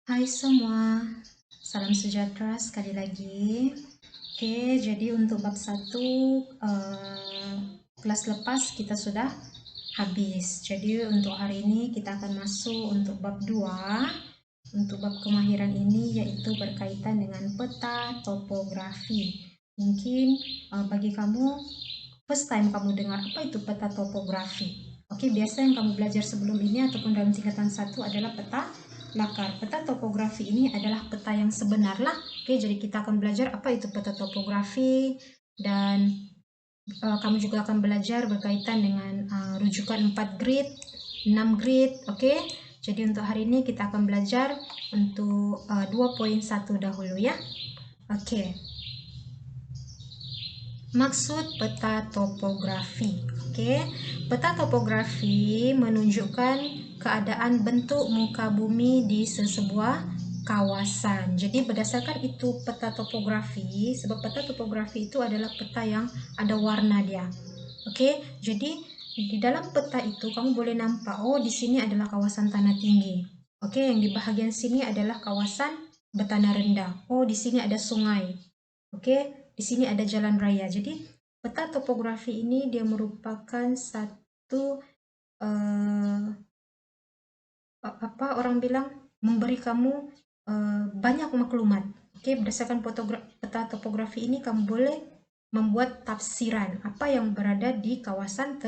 Hai semua, salam sejahtera sekali lagi. Oke, jadi untuk bab 1 kelas lepas kita sudah habis. Jadi untuk hari ini kita akan masuk untuk bab 2. Untuk bab kemahiran ini yaitu berkaitan dengan peta topografi. Mungkin bagi kamu first time kamu dengar apa itu peta topografi. Oke, biasa yang kamu belajar sebelum ini ataupun dalam tingkatan 1 adalah peta lakar. Peta topografi ini adalah peta yang sebenar lah. Oke, jadi kita akan belajar apa itu peta topografi dan kamu juga akan belajar berkaitan dengan rujukan 4 grid, 6 grid. Oke, jadi untuk hari ini kita akan belajar untuk 2.1 dahulu ya. Oke. Maksud peta topografi. Oke, peta topografi menunjukkan keadaan bentuk muka bumi di sebuah kawasan. Jadi berdasarkan itu peta topografi, sebab peta topografi itu adalah peta yang ada warna dia. Oke, jadi di dalam peta itu kamu boleh nampak, oh di sini adalah kawasan tanah tinggi. Oke, yang di bahagian sini adalah kawasan bertanah rendah. Oh, di sini ada sungai. Oke, di sini ada jalan raya. Jadi peta topografi ini dia merupakan satu apa orang bilang memberi kamu banyak maklumat. Oke, berdasarkan peta topografi ini kamu boleh membuat tafsiran apa yang berada di kawasan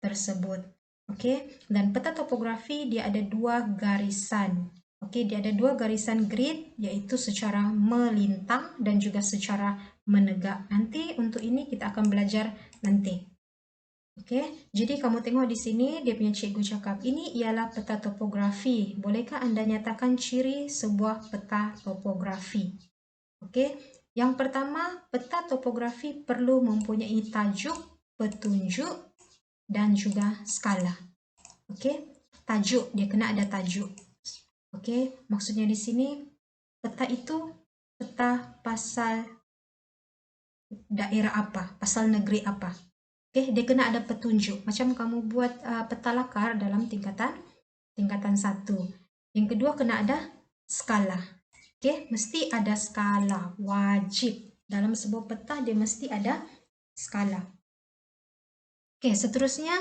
tersebut. Oke, dan peta topografi dia ada dua garisan. Oke, dia ada dua garisan grid, yaitu secara melintang dan juga secara menegak. Nanti untuk ini kita akan belajar nanti. Oke, jadi kamu tengok di sini dia punya cikgu cakap ini ialah peta topografi. Bolehkah Anda nyatakan ciri sebuah peta topografi? Oke, yang pertama peta topografi perlu mempunyai tajuk, petunjuk, dan juga skala. Oke, tajuk dia kena ada tajuk. Oke, maksudnya di sini peta itu peta pasal daerah apa, pasal negeri apa. Oke, dia kena ada petunjuk. Macam kamu buat peta lakar dalam tingkatan 1. Yang kedua kena ada skala. Oke, mesti ada skala, wajib. Dalam sebuah peta dia mesti ada skala. Oke, seterusnya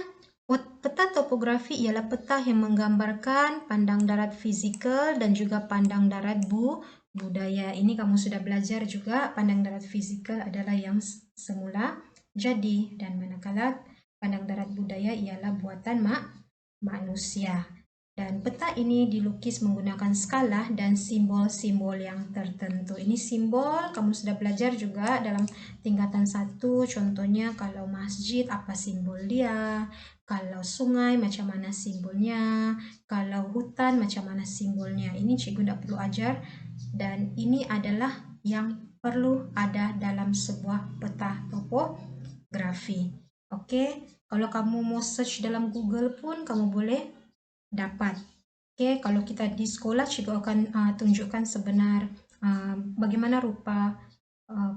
peta topografi ialah peta yang menggambarkan pandang darat fisikal dan juga pandang darat budaya. Ini kamu sudah belajar juga, pandang darat fisikal adalah yang semula jadi dan manakala pandang darat budaya ialah buatan manusia. Dan peta ini dilukis menggunakan skala dan simbol-simbol yang tertentu. Ini simbol kamu sudah belajar juga dalam tingkatan 1. Contohnya kalau masjid apa simbol dia, kalau sungai macam mana simbolnya, kalau hutan macam mana simbolnya. Ini cikgu tidak perlu ajar dan ini adalah yang perlu ada dalam sebuah peta topografi. Oke, kalau kamu mau search dalam Google pun kamu boleh dapat. Oke, kalau kita di sekolah cikgu akan tunjukkan sebenar bagaimana rupa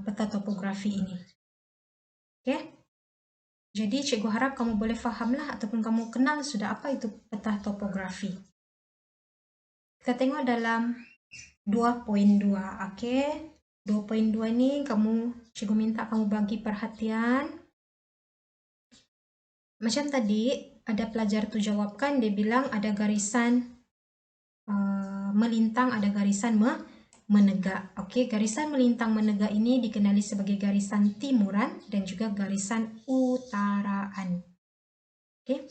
peta topografi ini. Oke, jadi cikgu harap kamu boleh fahamlah ataupun kamu kenal sudah apa itu peta topografi. Kita tengok dalam 2.2. Oke, 2.2 ini cikgu minta kamu bagi perhatian. Macam tadi ada pelajar tu jawabkan, dia bilang ada garisan melintang, ada garisan menegak. Oke, garisan melintang menegak ini dikenali sebagai garisan timuran dan juga garisan utaraan. Oke,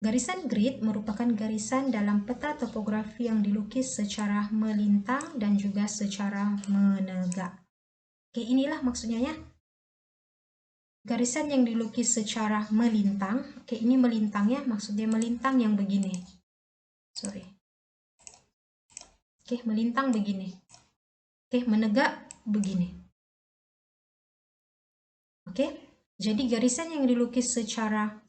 garisan grid merupakan garisan dalam peta topografi yang dilukis secara melintang dan juga secara menegak. Oke, inilah maksudnya ya. Garisan yang dilukis secara melintang, oke ini melintang ya, maksudnya melintang yang begini. Sorry. Oke, melintang begini. Oke, menegak begini. Oke, jadi garisan yang dilukis secara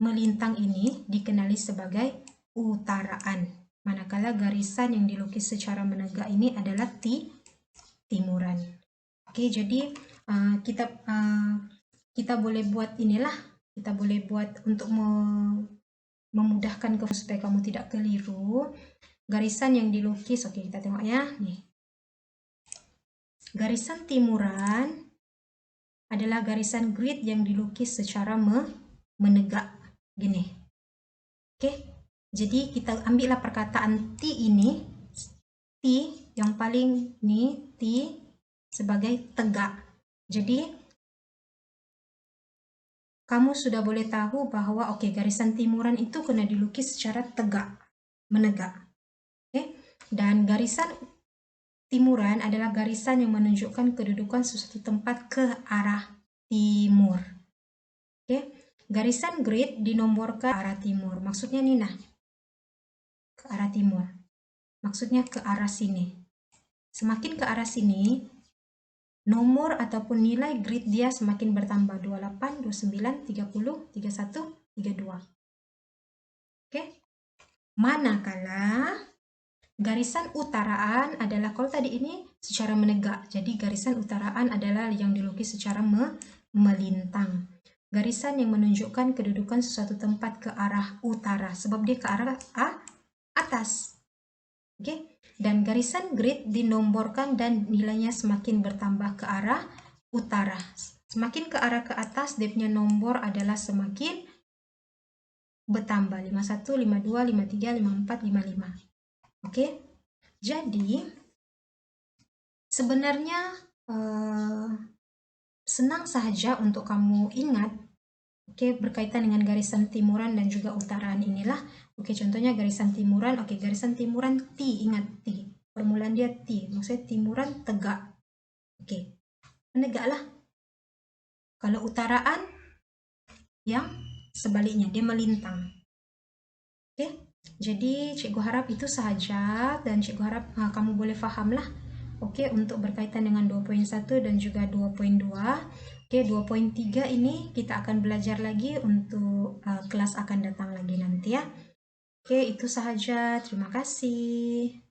melintang ini dikenali sebagai utaraan. Manakala garisan yang dilukis secara menegak ini adalah timuran. Oke, jadi kita boleh buat inilah, kita boleh buat untuk memudahkan supaya kamu tidak keliru. garisan yang dilukis. Oke, kita tengok ya. Nih. Garisan timuran adalah garisan grid yang dilukis secara menegak. Gini. Oke. Jadi kita ambillah perkataan T ini. T yang paling nih, T sebagai tegak. Jadi kamu sudah boleh tahu bahwa oke, garisan timuran itu kena dilukis secara tegak, menegak. Oke. Dan garisan timuran adalah garisan yang menunjukkan kedudukan sesuatu tempat ke arah timur. Oke. Garisan grid dinomborkan ke arah timur. Maksudnya nih, nah, ke arah timur. Maksudnya ke arah sini. Semakin ke arah sini, nomor ataupun nilai grid dia semakin bertambah. 28, 29, 30, 31, 32. Oke. Manakala garisan utaraan adalah, kalau tadi ini secara menegak, jadi garisan utaraan adalah yang dilukis secara melintang. Garisan yang menunjukkan kedudukan sesuatu tempat ke arah utara, sebab dia ke arah atas. Oke. Dan garisan grid dinomborkan dan nilainya semakin bertambah ke arah utara. Semakin ke arah ke atas, dia punya nomor adalah semakin bertambah. 51, 52, 53, 54, 55. Oke, jadi sebenarnya senang saja untuk kamu ingat, oke, berkaitan dengan garisan timuran dan juga utaraan inilah. Oke, contohnya garisan timuran, oke, garisan timuran T, ingat T, permulaan dia T, maksudnya timuran tegak. Oke, menegaklah. Kalau utaraan yang sebaliknya, dia melintang. Oke. Jadi cikgu harap itu sahaja, dan cikgu harap kamu boleh fahamlah. Oke, untuk berkaitan dengan 2.1 dan juga 2.2. Oke, 2.3 ini kita akan belajar lagi untuk kelas akan datang lagi nanti ya. Oke, itu sahaja. Terima kasih.